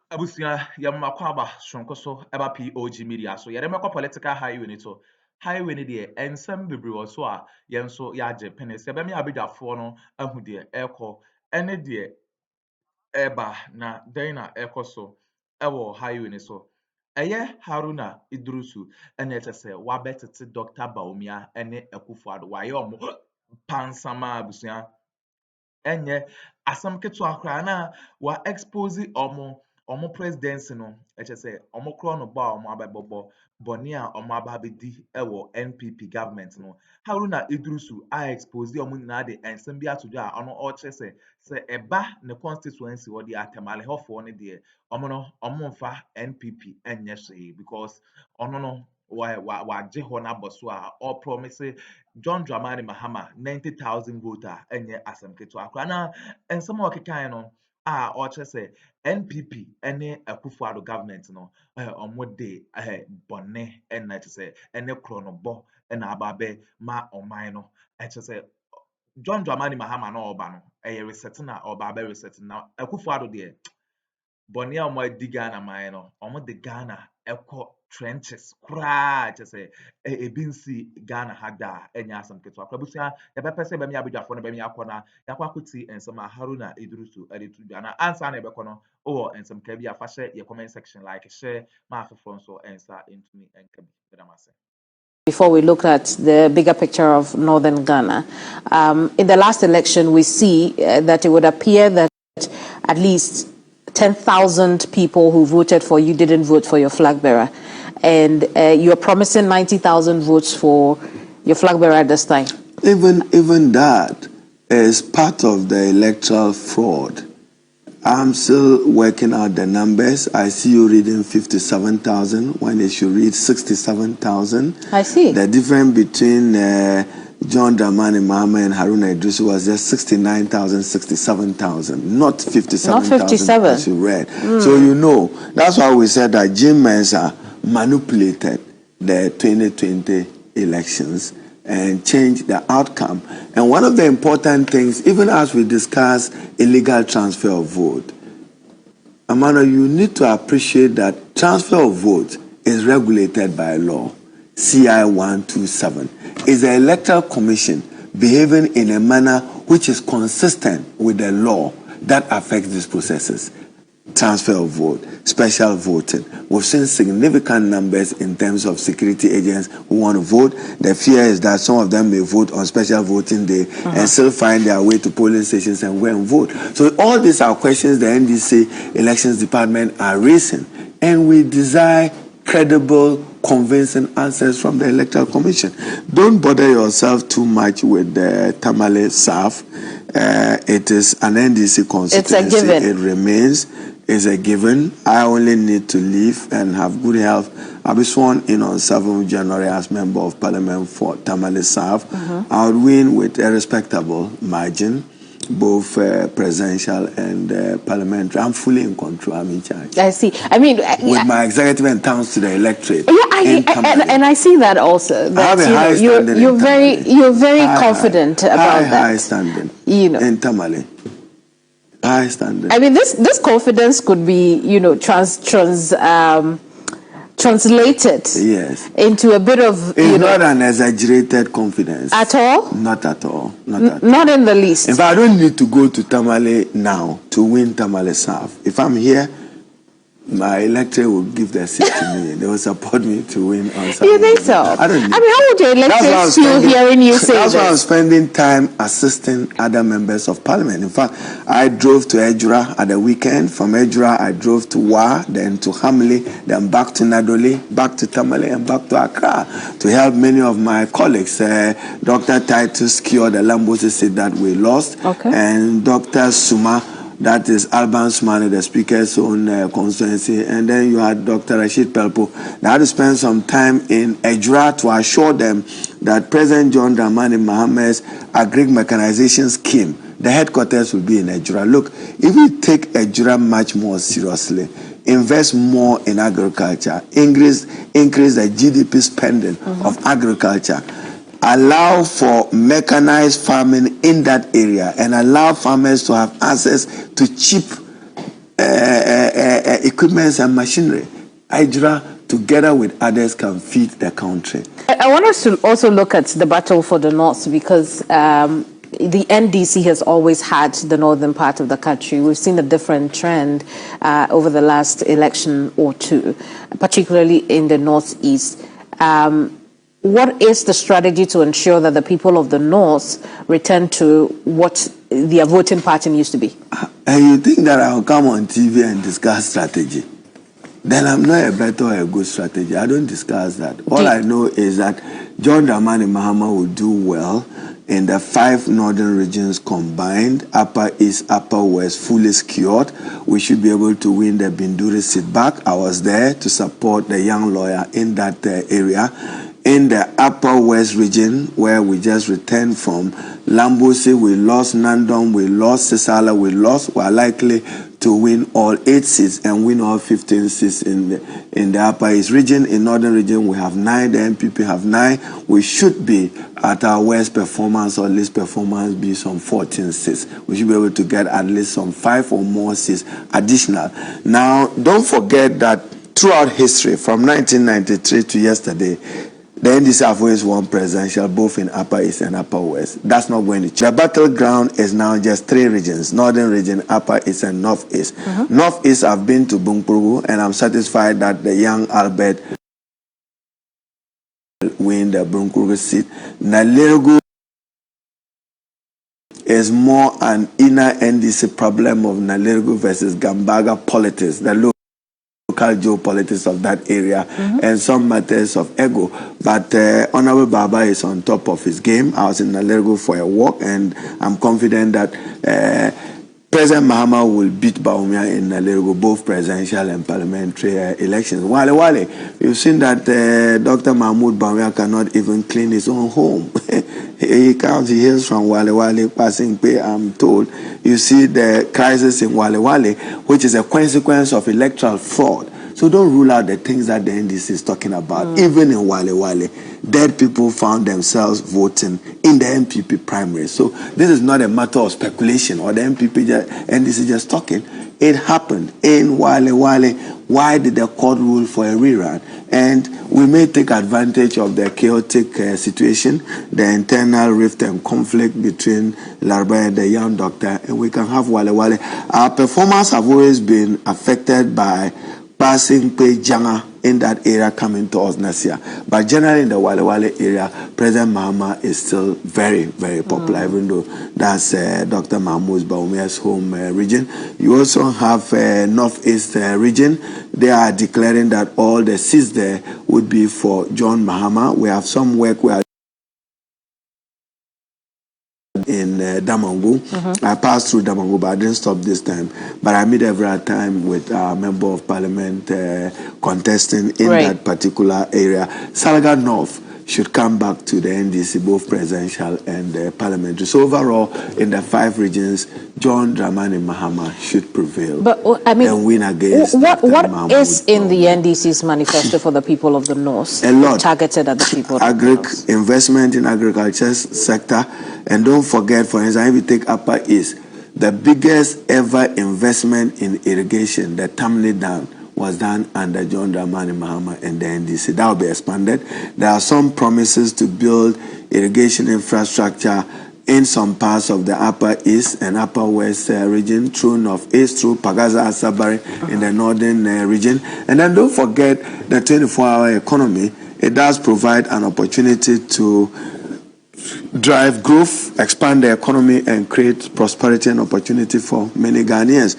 Abusia Yamakwaba Shonkoso Eba POG Media. So Yademako political highway nito. Highway ni de ensem bebre wo so a yenso yaje pene se be me abedafo no ahu de eko ene de eba na den na eko so ewo highway ni so. Eye Haruna Idrisu ene tese wabetete Dr. Bawumia ene Akuffo Addo waye omo pansama abusia enye asam ketewa koraa na wa expose omo presidency no eche say omo kro no ba omo abebobo boni a omo ababedi ewo NPP government no Haruna Idrisu a expose omo nyina de ensem bi atojo a ono o che say eba ne constituency wo de atemale hofo ne de omo mfa NPP enye hwe because ono no wa je ho na boso a all promise John Dramani Mahama 90,000 voter enye asem keto akwa na ensem okekan no a o che say NPP ene Akuffo Addo government no omo de bonne ena che say ene kronobo ena ababe ma oman no che say John Dramani Mahama no oba no reset na oba be reset na Akuffo Addo de bonne a omo di Ghana man no omo de Ghana ekọ trenches kra che say ebinsi Ghana hada enya asam keto akwa busia ya be pese be me abedwafo no be me akọ yakwakoti ensem Haruna Idrisu editu na answer na ebekọ no o ensem ka bi afa hye your comment section like share ma afefo so answer into me enkabi bedamase. Before we look at the bigger picture of northern Ghana, in the last election, we see that it would appear that at least 10,000 people who voted for you didn't vote for your flag bearer. And you're promising 90,000 votes for your flag bearer this time. Even that is part of the electoral fraud. I'm still working out the numbers. I see you reading 57,000 when they should read 67,000. I see. The difference between John Dramani Mahama and Haruna Idrisu was just 69,000, 67,000, not 57,000 as you read. So you know, that's why we said that Jim Mensah manipulated the 2020 elections and change the outcome. And one of the important things, even as we discuss illegal transfer of vote, Amanda, you need to appreciate that transfer of vote is regulated by law. CI 127 is the Electoral Commission behaving in a manner which is consistent with the law that affects these processes. Transfer of vote, special voting. We've seen significant numbers in terms of security agents who want to vote. The fear is that some of them may vote on special voting day and still find their way to polling stations and go and vote. So all these are questions the NDC Elections Department are raising, and we desire credible, convincing answers from the Electoral Commission. Don't bother yourself too much with the Tamale South. It is an NDC constituency. It's a given. It remains. Is a given. I only need to live and have good health. I'll be sworn in on 7th January as Member of Parliament for Tamale South. I would win with a respectable margin, both presidential and parliamentary. I'm fully in control. I'm in charge. I see. I mean, with my executive and towns to the electorate. Yeah, and I see that also. That, I have a high standing. You're very confident about that. High standing. You know, in Tamale. High standard. I mean, this confidence could be, translated into a bit of, it's not an exaggerated confidence. At all? Not at all. Not in the least. In fact, I don't need to go to Tamale now to win Tamale South. If I'm here, my electorate will give their seat to me. They will support me to win on Saturday. You think so? I don't need how would your electorate feel hearing you say That's why I'm spending time assisting other members of parliament. In fact, I drove to Ejura at the weekend. From Ejura, I drove to Wa, then to Hamley, then back to Nadole, back to Tamale, and back to Accra to help many of my colleagues. Dr. Titus Kyo, the Lambosi seat that we lost, and Dr. Suma, that is Alban Smani, the Speaker's own constituency. And then you had Dr. Rashid Pelpo. They had to spend some time in Ejura to assure them that President John Dramani Mahama's agri mechanization scheme, the headquarters will be in Ejura. Look, if we take Ejura much more seriously, invest more in agriculture, increase the GDP spending of agriculture, allow for mechanized farming in that area, and allow farmers to have access to cheap equipment and machinery. IDDRISU, together with others, can feed the country. I want us to also look at the battle for the North, because the NDC has always had the northern part of the country. We've seen a different trend over the last election or two, particularly in the Northeast. What is the strategy to ensure that the people of the North return to what their voting pattern used to be? You think that I'll come on TV and discuss strategy? Then I'm not a better or a good strategy. I don't discuss that. All I know is that John Dramani Mahama will do well in the 5 northern regions combined, Upper East, Upper West, fully secured. We should be able to win the Binduri seat back. I was there to support the young lawyer in that area. In the Upper West region, where we just returned from, Lambusi, we lost Nandong, we lost Sisala, we are likely to win all 8 seats and win all 15 seats in the Upper East region. In Northern region, we have 9, the NPP have 9. We should be at our worst performance or least performance be some 14 seats. We should be able to get at least some 5 or more seats additional. Now, don't forget that throughout history, from 1993 to yesterday, the NDC have always won presidential, both in Upper East and Upper West. That's not going to change. The battleground is now just 3 regions: Northern region, Upper East, and Northeast. Northeast, I've been to Bunkpuru, and I'm satisfied that the young Albert will win the Bunkpuru seat. Nalerigu is more an inner NDC problem of Nalerigu versus Gambaga politics. The geopolitics of that area and some matters of ego. But Honorable Baba is on top of his game. I was in Nalerigu for a walk, and I'm confident that President Mahama will beat Bawumia in Nalerigu, both presidential and parliamentary elections. Wale, you've seen that Dr. Mahmoud Bawumia cannot even clean his own home. He hails from Wale, passing pay, I'm told. You see the crisis in Wale, which is a consequence of electoral fraud. So don't rule out the things that the NDC is talking about. Even in Wale, dead people found themselves voting in the MPP primary. So this is not a matter of speculation or the NDC just talking. It happened in Wale. Why did the court rule for a rerun? And we may take advantage of the chaotic situation, the internal rift and conflict between Larba and the young doctor, and we can have Wale. Our performance have always been affected by passing pay Janga in that area coming to us next year. But generally in the Wale area, President Mahama is still very, very popular, even though that's Dr. Mahmoud Bawumia's home region. You also have Northeast region. They are declaring that all the seats there would be for John Mahama. We have some work we are in Damangu. I passed through Damangu, but I didn't stop this time. But I meet every time with a member of parliament contesting in that particular area. Salaga North should come back to the NDC, both presidential and parliamentary. So overall, in the 5 regions, John Dramani Mahama should prevail. But I mean, and win against what is in the NDC's manifesto for the people of the North? A lot targeted at the people of the North. Investment in agriculture sector, and don't forget, for instance, if you take Upper East, the biggest ever investment in irrigation, the Tamale Dam, was done under John Dramani Mahama and the NDC. That will be expanded. There are some promises to build irrigation infrastructure in some parts of the Upper East and Upper West region, through Northeast, through Pagaza, Asabari in the Northern region. And then don't forget the 24-hour economy. It does provide an opportunity to drive growth, expand the economy, and create prosperity and opportunity for many Ghanaians.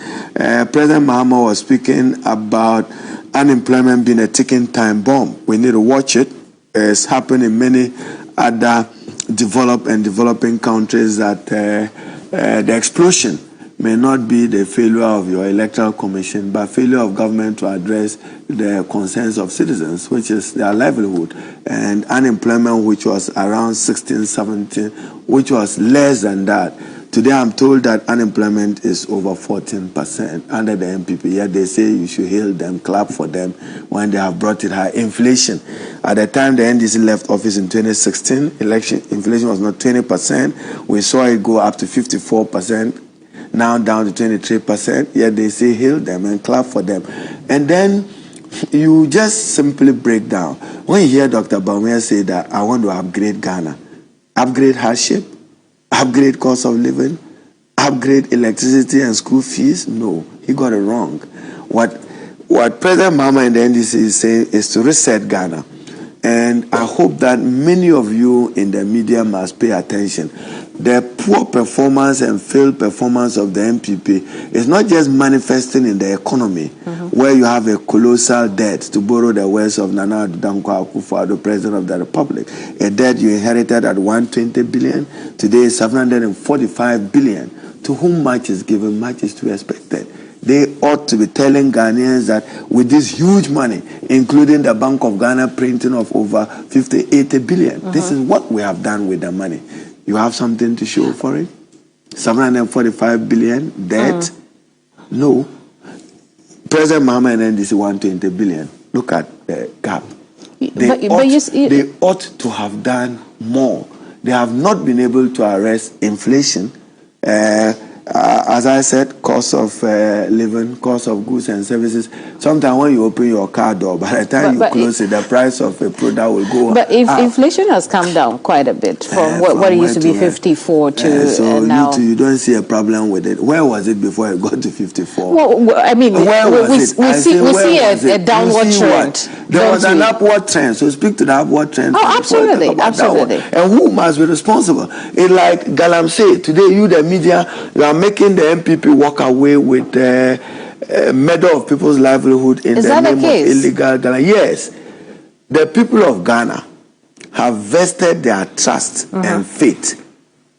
President Mahama was speaking about unemployment being a ticking time bomb. We need to watch it. It's happened in many other developed and developing countries that the explosion may not be the failure of your electoral commission, but failure of government to address the concerns of citizens, which is their livelihood. And unemployment, which was around 16, 17, which was less than that. Today I'm told that unemployment is over 14% under the MPP. Yet they say you should hail them, clap for them when they have brought it high. Inflation. At the time the NDC left office in 2016, inflation was not 20%. We saw it go up to 54%. now down to 23%, yet they say hail them and clap for them. And then you just simply break down. When you hear Dr. Bawumia say that I want to upgrade Ghana, upgrade hardship, upgrade cost of living, upgrade electricity and school fees, no, he got it wrong. What President Mahama and the NDC is saying is to reset Ghana. And I hope that many of you in the media must pay attention. The poor performance and failed performance of the MPP is not just manifesting in the economy, where you have a colossal debt, to borrow the words of Nana Addo Akuffo, the President of the Republic, a debt you inherited at 120 billion, today is 745 billion. To whom much is given, much is to be expected. They ought to be telling Ghanaians that with this huge money, including the Bank of Ghana printing of over 80 billion, this is what we have done with the money. You have something to show for it? 745 billion debt? No. President Mahama and NDC 120 billion. Look at the gap. They ought to have done more. They have not been able to arrest inflation. As I said, cost of living, cost of goods and services. Sometimes when you open your car door, by the time you close it, the price of a product will go up. But if inflation has come down quite a bit from what it used to be 54 to so now. You don't see a problem with it. Where was it before it got to 54? Well, I mean, we see a downward trend. There was an upward trend, so speak to the upward trend. Oh, absolutely, absolutely. And who must be responsible? It's like Galamsey, today you, the media, you are making the MPP walk away with a murder of people's livelihood in the name of illegal Ghana. Yes, the people of Ghana have vested their trust and faith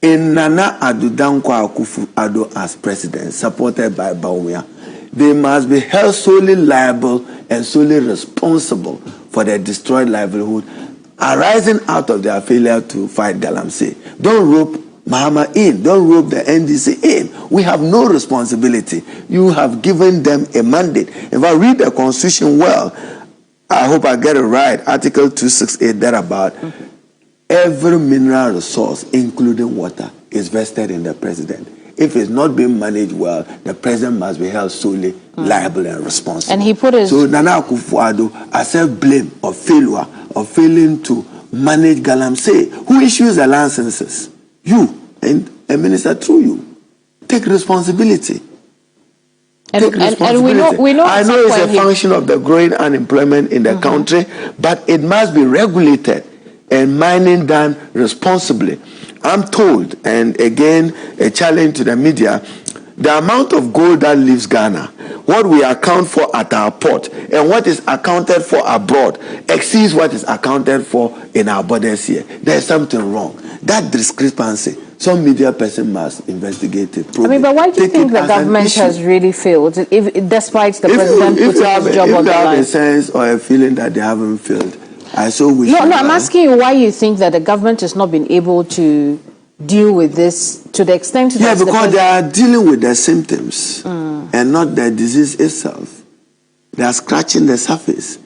in Nana Addo Akuffo as president, supported by Bawumia. They must be held solely liable and solely responsible for their destroyed livelihood arising out of their failure to fight Galamsey. Don't rope Mahama in, don't rope the NDC in. We have no responsibility. You have given them a mandate. If I read the Constitution well, I hope I get it right, Article 268 thereabout, every mineral resource, including water, is vested in the president. If it's not being managed well, the president must be held solely liable and responsible. And he put his... So Nana Akuffo accept blame of failure, of failing to manage Galamsey. Who issues the licenses? You, and a minister through you. Take responsibility. And we know I know it's a function of the growing unemployment in the country, but it must be regulated and mining done responsibly. I'm told, and again, a challenge to the media, the amount of gold that leaves Ghana, what we account for at our port, and what is accounted for abroad, exceeds what is accounted for in our borders here. There's something wrong. That discrepancy, some media person must investigate it. I mean, but why do you think the government has really failed, despite the president putting his job on the line? If you have a sense or a feeling that they haven't failed, I so wish. No, I'm asking you why you think that the government has not been able to deal with this to the extent that... Yeah, because they are dealing with the symptoms and not the disease itself. They are scratching the surface.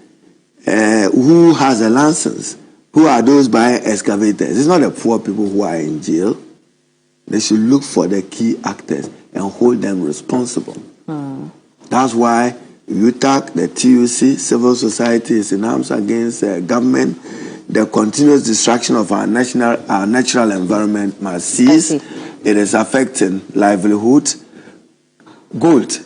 Who has a license? Who are those buying excavators? It's not the poor people who are in jail. They should look for the key actors and hold them responsible. That's why UTAC, the TUC, civil society is in arms against government. The continuous destruction of our natural environment must cease. It is affecting livelihood. Gold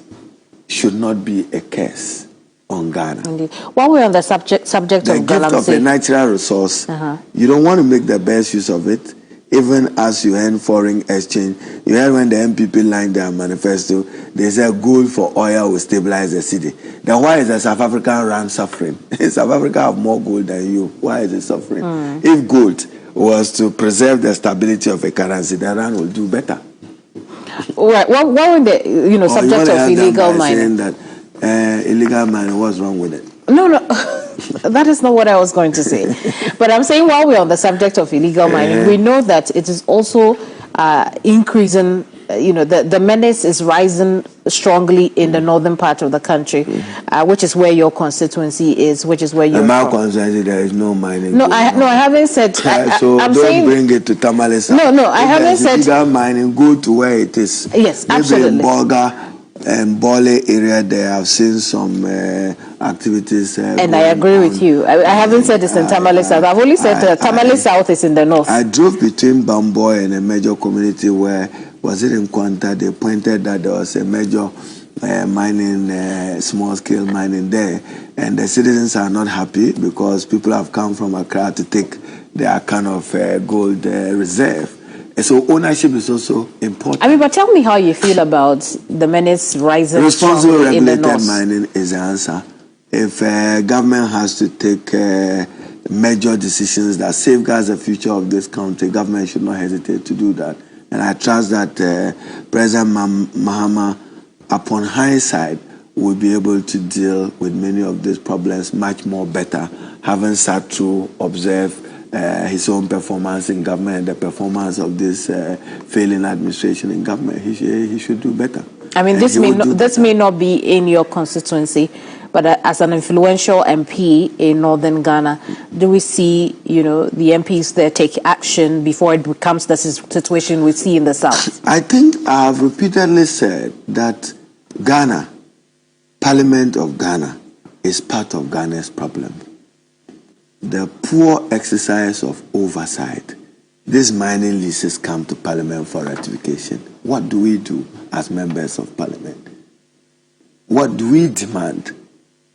should not be a curse on Ghana. Indeed. While we're on the subject of Galamsey, the gift of a natural resource, you don't want to make the best use of it. Even as you earn foreign exchange, you heard when the MPP lined their manifesto, they said gold for oil will stabilize the city. Then why is the South African rand suffering? South Africa have more gold than you. Why is it suffering? If gold was to preserve the stability of a currency, the rand will do better. Right. Well, when the subject of illegal mining, that illegal mining, what's wrong with it? No. That is not what I was going to say. But I'm saying while we're on the subject of illegal mining, we know that it is also increasing the menace is rising strongly in the northern part of the country, which is where your constituency is, which is where you're from. In my constituency, there is no mining. No, I haven't said. So I'm don't saying, bring it to Tamale South. No, I haven't said. Illegal mining, go to where it is. Yes, maybe absolutely. In Bolga and Bole area, there I've seen some activities. And I agree with you. I haven't said it's in Tamale South. I've only said Tamale South is in the north. I drove between Bamboy and a major community where, was it in Kwanta, they pointed that there was a major mining, small-scale mining there. And the citizens are not happy because people have come from Accra to take their kind of gold reserve. And so ownership is also important. I mean, but tell me how you feel about the menace rising Responsible in the regulated north. mining is the answer. If government has to take major decisions that safeguards the future of this country, government should not hesitate to do that. And I trust that President Mahama, upon hindsight, will be able to deal with many of these problems much more better, having sat through, observed his own performance in government and the performance of this failing administration in government. He should do better. I mean, this may not be in your constituency, but as an influential MP in northern Ghana, do we see, the MPs there take action before it becomes the situation we see in the south? I think I have repeatedly said that Ghana, Parliament of Ghana, is part of Ghana's problem. The poor exercise of oversight. These mining leases come to Parliament for ratification. What do we do as members of Parliament? What do we demand?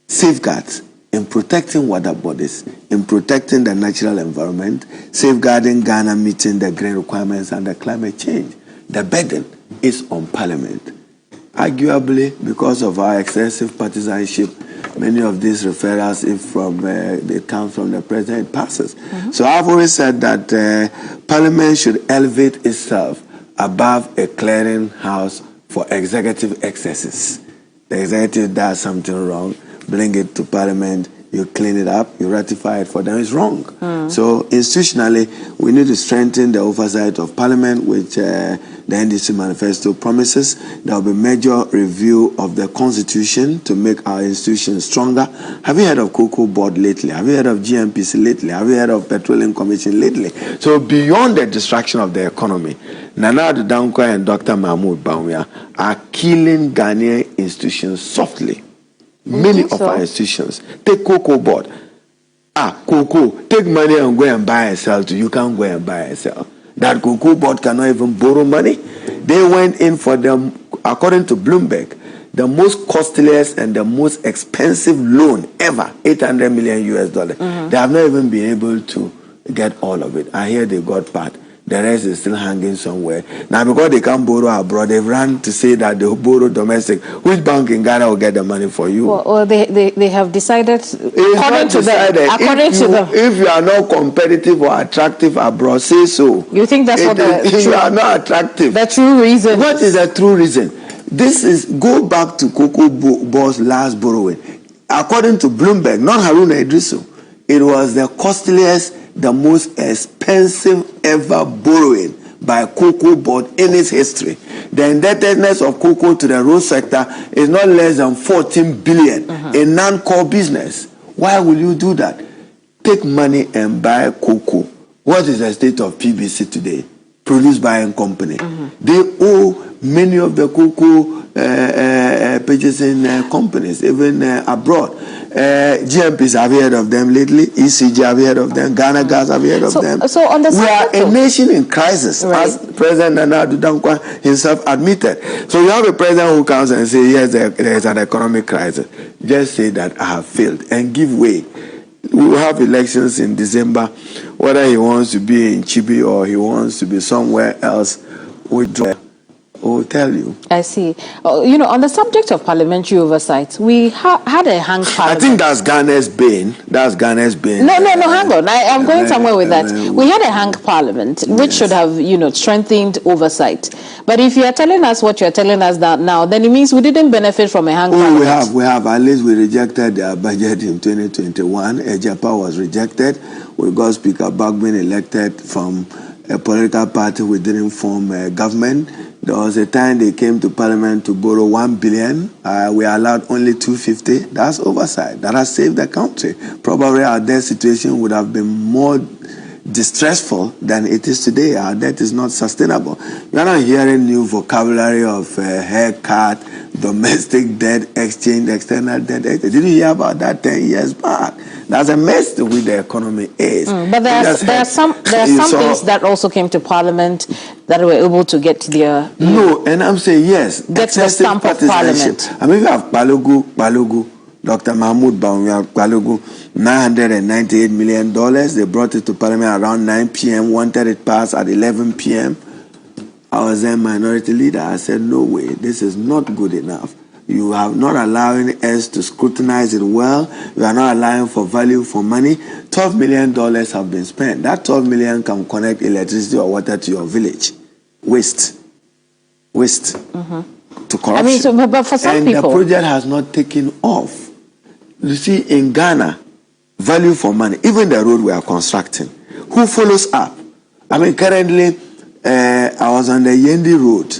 Safeguards in protecting water bodies, in protecting the natural environment, safeguarding Ghana meeting the green requirements and the climate change. The burden is on Parliament. Arguably, because of our excessive partisanship, many of these referrals, if they come from the president, it passes. So I've always said that Parliament should elevate itself above a clearing house for executive excesses. The executive does something wrong, bring it to Parliament, you clean it up, you ratify it. For them, it's wrong. So institutionally, we need to strengthen the oversight of Parliament, which the NDC manifesto promises. There will be major review of the Constitution to make our institutions stronger. Have you heard of Cocoa Board lately? Have you heard of HARUNA lately? Have you heard of Petroleum Commission lately? So beyond the distraction of the economy, Nana Addo Dankwa and Dr. Bawumia are killing Ghanaian institutions softly. Many of our institutions. Take Cocoa Board. Cocoa. Take money and go and buy and sell to. You can't go and buy and sell. That Cocoa Board cannot even borrow money. They went in for them, according to Bloomberg, the most costliest and the most expensive loan ever, $800 million US. They have not even been able to get all of it. I hear they got part. The rest is still hanging somewhere. Now, because they can't borrow abroad, they've run to say that they'll borrow domestic. Which bank in Ghana will get the money for you? Well, they have decided, according to them. If you are not competitive or attractive abroad, say so. You think that's what you are not attractive. The true reason. What is the true reason? This is, go back to Cocoa Board's last borrowing. According to Bloomberg, not HARUNA IDDRISU, it was the costliest, the most expensive ever borrowing by Cocoa Board in its history. The indebtedness of cocoa to the road sector is not less than 14 billion in non-core business. Why will you do that? Take money and buy cocoa. What is the state of PBC today? Produced by a company. They owe many of the cocoa purchasing companies, even abroad. GMPs, have you heard of them lately? ECG, have you heard of them? Ghana Gas, have you heard of them? So on the we are a nation in crisis, as President Nana Addo Dankwa himself admitted. So you have a president who comes and says, yes, there is an economic crisis. Just say that I have failed and give way. We will have elections in December. Whether he wants to be in Chibi or he wants to be somewhere else, withdraw. Will tell you. I see. On the subject of parliamentary oversight, we had a hang parliament. I think that's Ghana's bane. That's Ghana's bane. No, hang on. I'm going somewhere with that. We had a hang parliament, which should have, strengthened oversight. But if you are telling us what you're telling us now, then it means we didn't benefit from a hang parliament. We have. At least we rejected their budget in 2021. HARUNA was rejected. We got Speaker Bagbin elected from a political party. We didn't form a government. There was a time they came to Parliament to borrow 1 billion. We allowed only 250. That's oversight. That has saved the country. Probably our debt situation would have been more distressful than it is today. Our debt is not sustainable. You're not hearing new vocabulary of haircut, domestic debt exchange, external debt exchange. Did you hear about that 10 years back? That's a mess the way the economy is. But there are some things that also came to Parliament that were able to get their... No, and I'm saying yes. Get the stamp of Parliament. I mean, we have Balogu, Dr. Mahmoud Bawumia, Balogu, $998 million. They brought it to Parliament around 9 p.m., wanted it passed at 11 p.m. I was a minority leader. I said, no way, this is not good enough. You are not allowing us to scrutinize it well. You are not allowing for value for money. $12 million have been spent. That $12 million can connect electricity or water to your village. Waste. To corruption. I mean, but for some people... And the project has not taken off. You see, in Ghana, value for money, even the road we are constructing, who follows up? I mean, currently, I was on the Yendi road.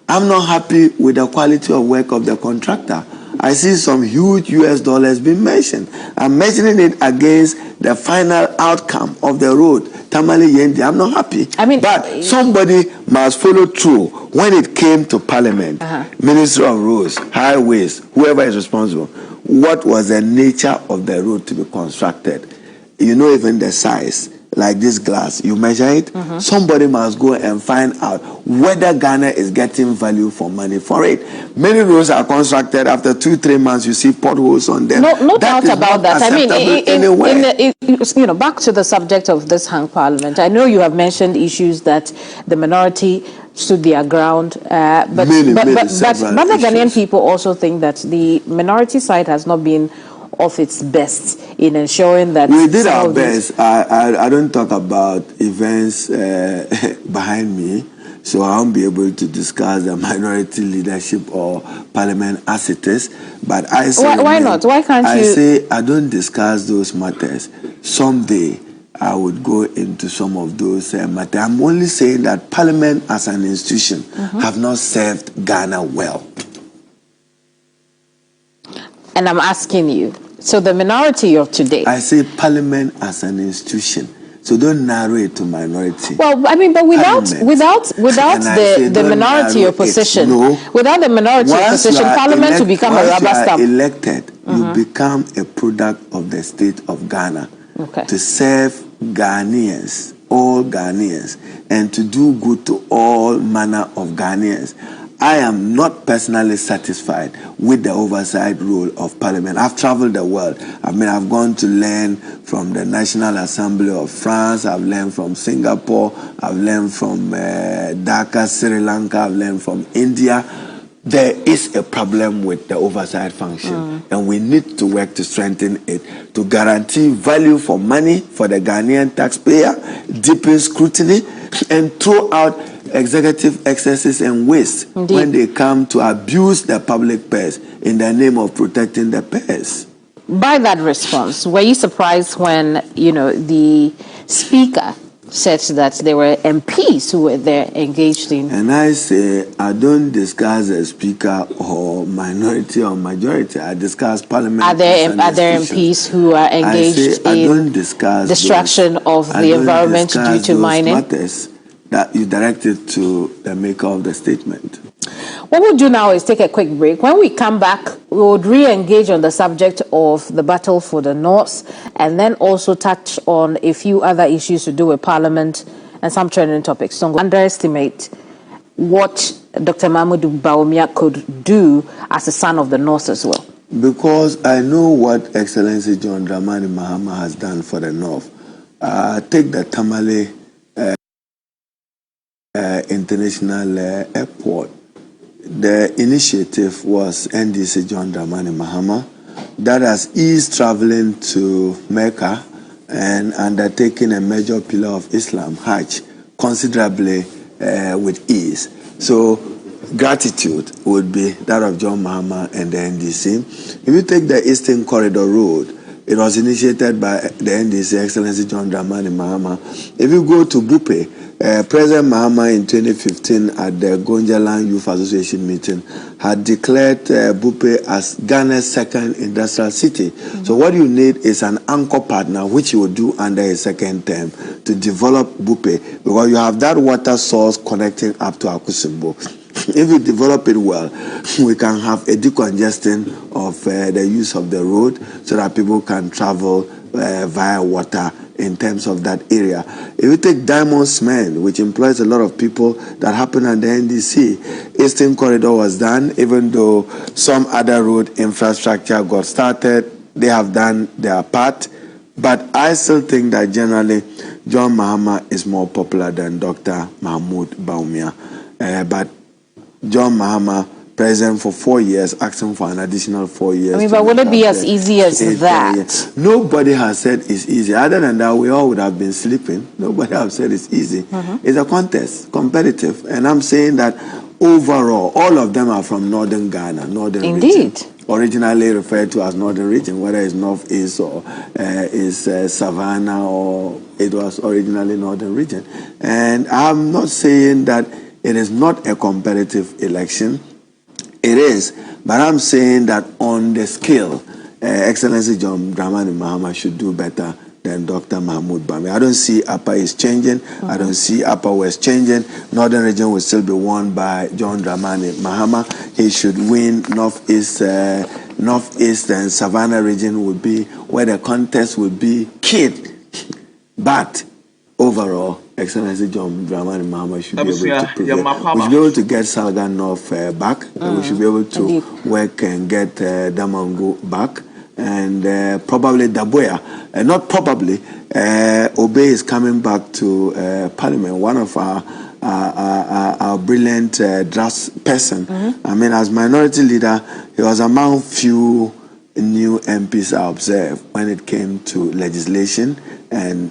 I'm not happy with the quality of work of the contractor. I see some huge US dollars being mentioned. I'm mentioning it against the final outcome of the road, Tamale Yendi. I'm not happy. I mean, but somebody must follow through. When it came to Parliament, Minister of Roads, Highways, whoever is responsible, what was the nature of the road to be constructed? You know, even the size. Like this glass, you measure it, somebody must go and find out whether Ghana is getting value for money for it. Many roads are constructed, after 2-3 months you see potholes on them. No doubt about that. I mean, back to the subject of this hung parliament, I know you have mentioned issues that the minority stood their ground, but many Ghanaian people also think that the minority side has not been of its best in ensuring that we did our best. I don't talk about events behind me, so I won't be able to discuss the minority leadership or Parliament as it is. But I say, why not? Why can't you? I say I don't discuss those matters. Someday I would go into some of those matters. I'm only saying that Parliament as an institution have not served Ghana well. And I'm asking you, so the minority of today... I say Parliament as an institution. So don't narrow it to minority. Well, I mean, but without the minority opposition, without the minority opposition, Parliament will become a rubber stamp. Once you are elected, you become a product of the state of Ghana to serve Ghanaians, all Ghanaians, and to do good to all manner of Ghanaians. I am not personally satisfied with the oversight role of Parliament. I've traveled the world. I mean, I've gone to learn from the National Assembly of France. I've learned from Singapore. I've learned from Dhaka, Sri Lanka. I've learned from India. There is a problem with the oversight function, and we need to work to strengthen it, to guarantee value for money for the Ghanaian taxpayer, deepen scrutiny, and throw out executive excesses and waste when they come to abuse the public purse in the name of protecting the purse. By that response, were you surprised when, the speaker said that there were MPs who were there engaged in... And I say, I don't discuss a speaker or minority or majority. I discuss Parliament. Are there MPs who are engaged in destruction of the environment due to mining? Matters that you directed to the maker of the statement. What we'll do now is take a quick break. When we come back, we would re-engage on the subject of the battle for the North, and then also touch on a few other issues to do with Parliament and some trending topics. Don't underestimate what Dr. Mahmoud Bawumia could do as a son of the North as well. Because I know what Excellency John Dramani Mahama has done for the North. Take the Tamale International Airport. The initiative was NDC John Dramani Mahama that has eased traveling to Mecca and undertaking a major pillar of Islam, Hajj, considerably with ease. So gratitude would be that of John Mahama and the NDC. If you take the Eastern Corridor Road, It was initiated by the NDC, Excellency John Dramani Mahama. If you go to Bupe, President Mahama in 2015 at the Gonjaland Youth Association meeting had declared Bupe as Ghana's second industrial city. So what you need is an anchor partner, which you will do under his second term, to develop Bupe, because you have that water source connecting up to Akuffo. If you develop it well, we can have a decongestion of the use of the road so that people can travel via water in terms of that area. If you take Diamond Cement, which employs a lot of people that happen at the NDC, Eastern Corridor was done, even though some other road infrastructure got started, they have done their part. But I still think that generally John Mahama is more popular than Dr. Mahmoud Bawumia. But John Mahama, president for 4 years, asking for an additional 4 years. I mean, but would it be as easy as that? Nobody has said it's easy. Other than that, we all would have been sleeping. Nobody has said it's easy. It's a contest, competitive. And I'm saying that overall, all of them are from northern Ghana, northern region. Originally referred to as northern region, whether it's northeast or is Savannah, or it was originally northern region. And I'm not saying that it is not a competitive election. It is, but I'm saying that on the scale, Excellency John Dramani Mahama should do better than Dr. Mahmoud Bawumia. I don't see Upper East changing. I don't see Upper West changing. Northern region will still be won by John Dramani Mahama. He should win Northeast and Savannah region would be where the contest would be keyed. But overall, Excellency John Dramani Mahama should be able to prevail. We should be able to get Salga North back. We should be able to work and get Damango back. And probably Daboya. Not probably. Obey is coming back to Parliament. One of our brilliant draft person. I mean, as minority leader, he was among few new MPs I observed when it came to legislation and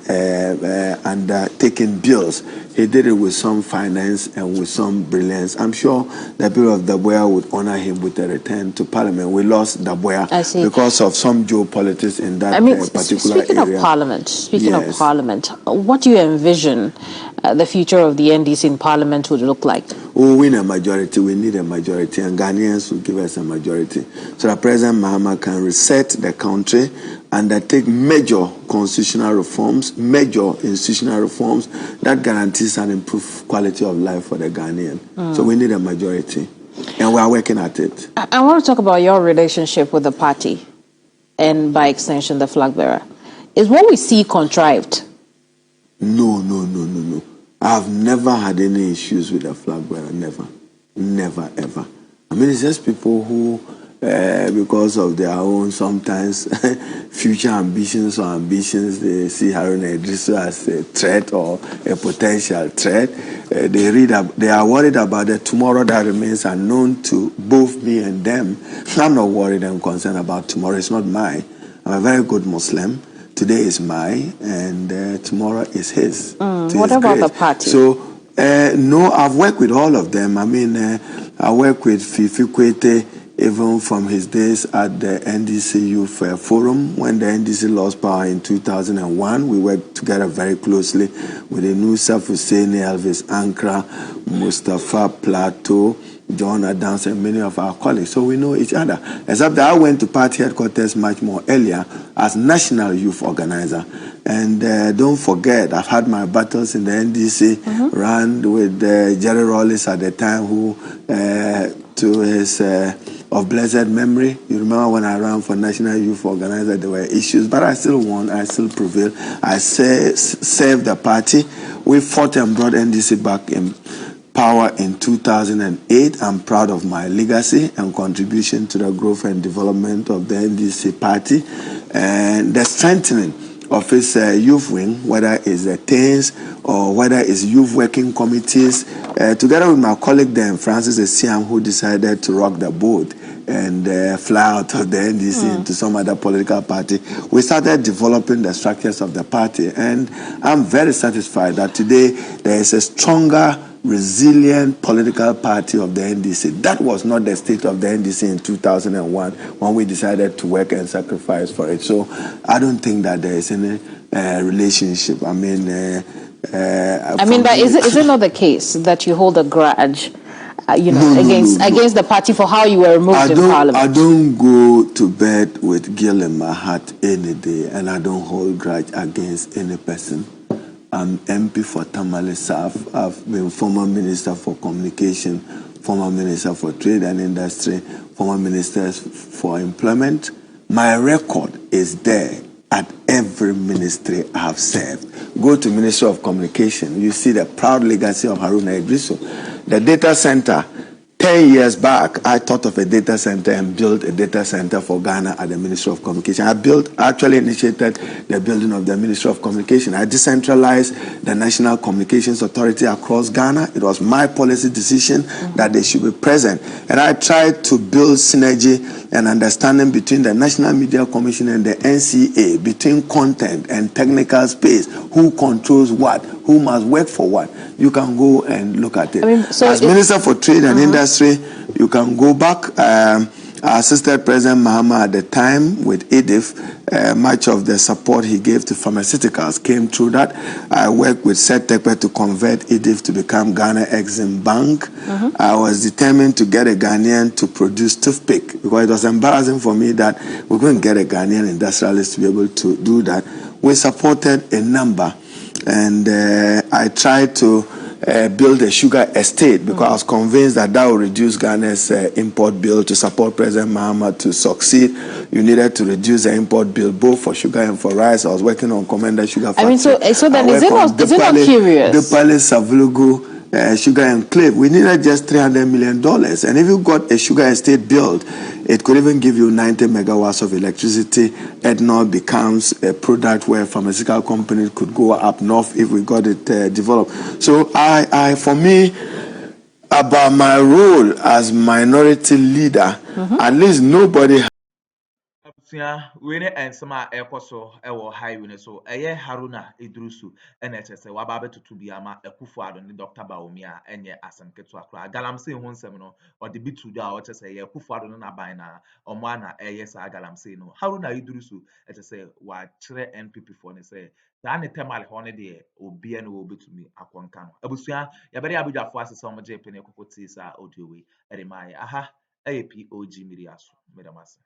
taking bills. He did it with some finance and with some brilliance. I'm sure the people of Daboya would honor him with a return to Parliament. We lost Daboya because of some geopolitics in that particular speaking area. Speaking of Parliament, what do you envision the future of the NDC in Parliament would look like? We win a majority. We need a majority, and Ghanaians will give us a majority so that President Mahama can reset the country, undertake major constitutional reforms, major institutional reforms that guarantees an improved quality of life for the Ghanaian. So we need a majority, and we are working at it. I want to talk about your relationship with the party, and by extension, the flag bearer. Is what we see contrived? No. I've never had any issues with the flag bearer. Never, ever. I mean, it's just people who, because of their own sometimes future ambitions, they see HARUNA IDDRISU as a threat or a potential threat. They are worried about the tomorrow that remains unknown to both me and them. I'm not worried and concerned about tomorrow. It's not mine. I'm a very good Muslim. Today is mine, and tomorrow is his. What about the party? So, no, I've worked with all of them. I mean, I work with Fifi Kwete, even from his days at the NDC Youth Forum. When the NDC lost power in 2001, we worked together very closely with Ex0psée, Elvis Ankra, Mustafa Plateau, John Adams, and many of our colleagues. So we know each other. Except that I went to party headquarters much more earlier as national youth organizer. And don't forget, I've had my battles in the NDC, ran with Jerry Rawlings at the time, who, to his of blessed memory, you remember when I ran for national youth organizer, there were issues, but I still won, I still prevailed. I saved the party. We fought and brought NDC back in power in 2008. I'm proud of my legacy and contribution to the growth and development of the NDC party and the strengthening of its youth wing, whether it's the teens or whether it's youth working committees, together with my colleague then, Francis Esiam, who decided to rock the boat and fly out of the NDC into some other political party. We started developing the structures of the party, and I'm very satisfied that today there is a stronger resilient political party of the NDC. That was not the state of the NDC in 2001 when we decided to work and sacrifice for it. So I don't think that there is any relationship. I mean, but is it not the case that you hold a grudge, against the party for how you were removed in Parliament? I don't go to bed with guilt in my heart any day, and I don't hold grudge against any person. I'm MP for Tamale South. I've been former Minister for Communication, former Minister for Trade and Industry, former Minister for Employment. My record is there at every ministry I have served. Go to Ministry of Communication, you see the proud legacy of HARUNA IDDRISU. The data center, 10 years back, I thought of a data center and built a data center for Ghana at the Ministry of Communication. I actually initiated the building of the Ministry of Communication. I decentralized the National Communications Authority across Ghana. It was my policy decision that they should be present. And I tried to build synergy and understanding between the National Media Commission and the NCA, between content and technical space, who controls what, who must work for what. You can go and look at it. As Minister for Trade and Industry, you can go back. I assisted President Mahama at the time with IDDRISU. Much of the support he gave to pharmaceuticals came through that. I worked with Ex0psée to convert IDDRISU to become Ghana Exim Bank. I was determined to get a Ghanaian to produce toothpick because it was embarrassing for me that we couldn't get a Ghanaian industrialist to be able to do that. We supported a number, and I tried to build a sugar estate because I was convinced that that would reduce Ghana's import bill. To support President Mahama to succeed, you needed to reduce the import bill both for sugar and for rice. I was working on Commander Sugar Factory. So then is it not curious? The Palace Savulugu sugar enclave. We needed just $300 million. And if you got a sugar estate built, it could even give you 90 megawatts of electricity. Ethanol becomes a product where pharmaceutical companies could go up north if we got it developed. So for me, about my role as minority leader, at least nobody. We ne ensema ekoso ewo highway ne so eye HARUNA IDDRISU NHS waba betutu bi ama Akuffo Addo ne Dr. Bawumia enye asem ketu akra galamsey ho nsem no ode bi tudo a ochese ye Akuffo Addo na ban na omo ana eye sa galamsey no HARUNA IDDRISU etese wa kire NPP for ne say da ne temal ho ne de obi ene wo betumi akonka no abusua ya bere abudwafo asese omo je pene kokoti sa audio we ere mai aha POG Media so medamase